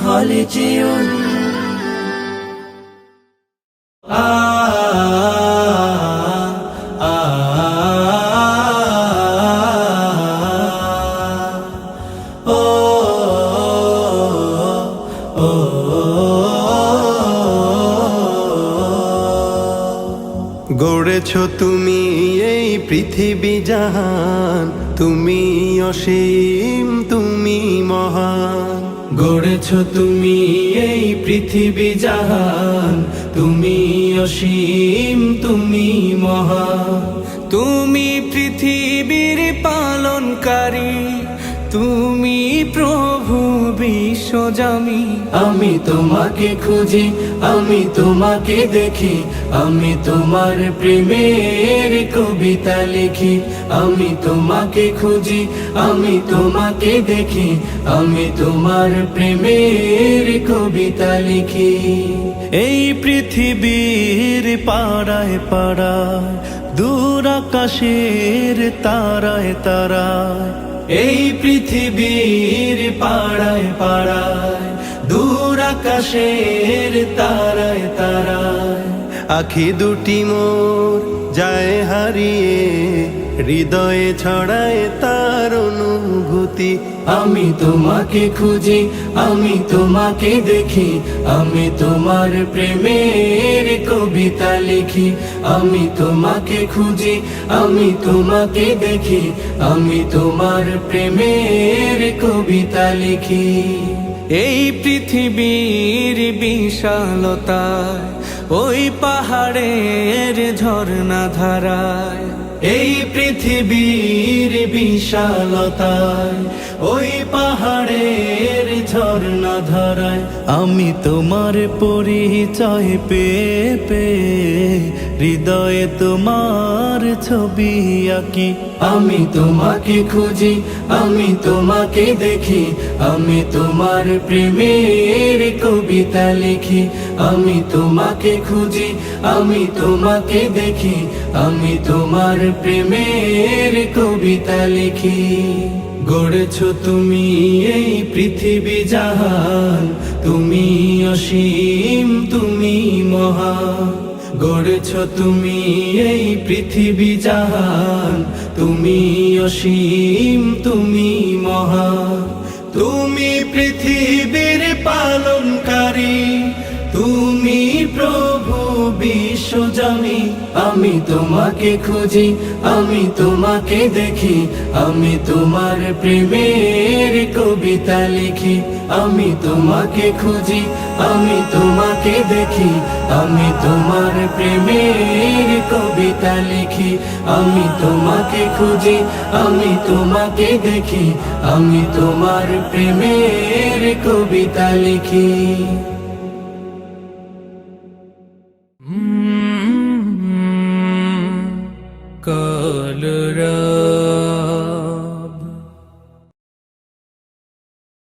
হলে যেও গড়েছো তুমি এই পৃথিবী জাহান, তুমি অসীম তুমি মহান। গড়েছো তুমি এই পৃথিবী জাহান, তুমি অসীম তুমি মহান। তুমি পৃথিবীর পালনকারী, তুমি প্রভু বিশ্বজামি। আমি তোমাকে খুঁজি, আমি তোমাকে দেখি, আমি তোমার প্রেমের কবিতা লিখি। আমি তোমাকে খুঁজি, আমি তোমাকে দেখি, আমি তোমার প্রেমের কবিতা লিখি। এই পৃথিবীর পাড়ায় পাড়ায়, দূর আকাশের তারায় তারায়। এই পৃথিবীর পাড়ায় পাড়ায়, দূর আকাশের তারায় তারায়। আখি দুটি মোর যায় হারিয়ে, হৃদয়ে ছড়ায় তার অনুভূতি। আমি তোমাকে খুঁজি, আমি তোমাকে দেখি, আমি তোমার প্রেমের কবিতা লিখি। আমি তোমাকে খুঁজি, আমি তোমাকে দেখি, আমি তোমার প্রেমের কবিতা লিখি। এই পৃথিবীর বিশালতায়, ওই পাহাড়ের ঝর্ণা ধারায়। এই পৃথিবীর বিশালতায়, ওই পাহাড়ের ঝর্ণা ধারায়। আমি তোমার পরিচয় পেয়ে পেয়ে, হৃদয়ে তোমার ছবি আঁকি। আমি তোমাকে খুঁজি, আমি তোমাকে দেখি, আমি তোমার প্রেমের কবিতা লিখি। আমি তোমাকে খুঁজি, আমি তোমাকে দেখি, আমি তোমার প্রেমের কবিতা লিখি। গড়েছো তুমি এই পৃথিবী জাহান, তুমি অসীম তুমি মহান। গড়েছো তুমি এই পৃথিবী জাহান, তুমি অসীম তুমি মহান। তুমি পৃথিবীর পালনকারী, তুমি প্রভু বিশ্বজামি। আমি তোমাকে খুঁজি, আমি তোমাকে দেখি, আমি তোমার প্রেমের কবিতা লিখি। আমি তোমাকে খুঁজি, আমি তোমাকে দেখি, আমি তোমার প্রেমের কবিতা লিখি। আমি তোমাকে খুঁজি, আমি তোমাকে দেখি, আমি তোমার প্রেমের কবিতা লিখি। কাল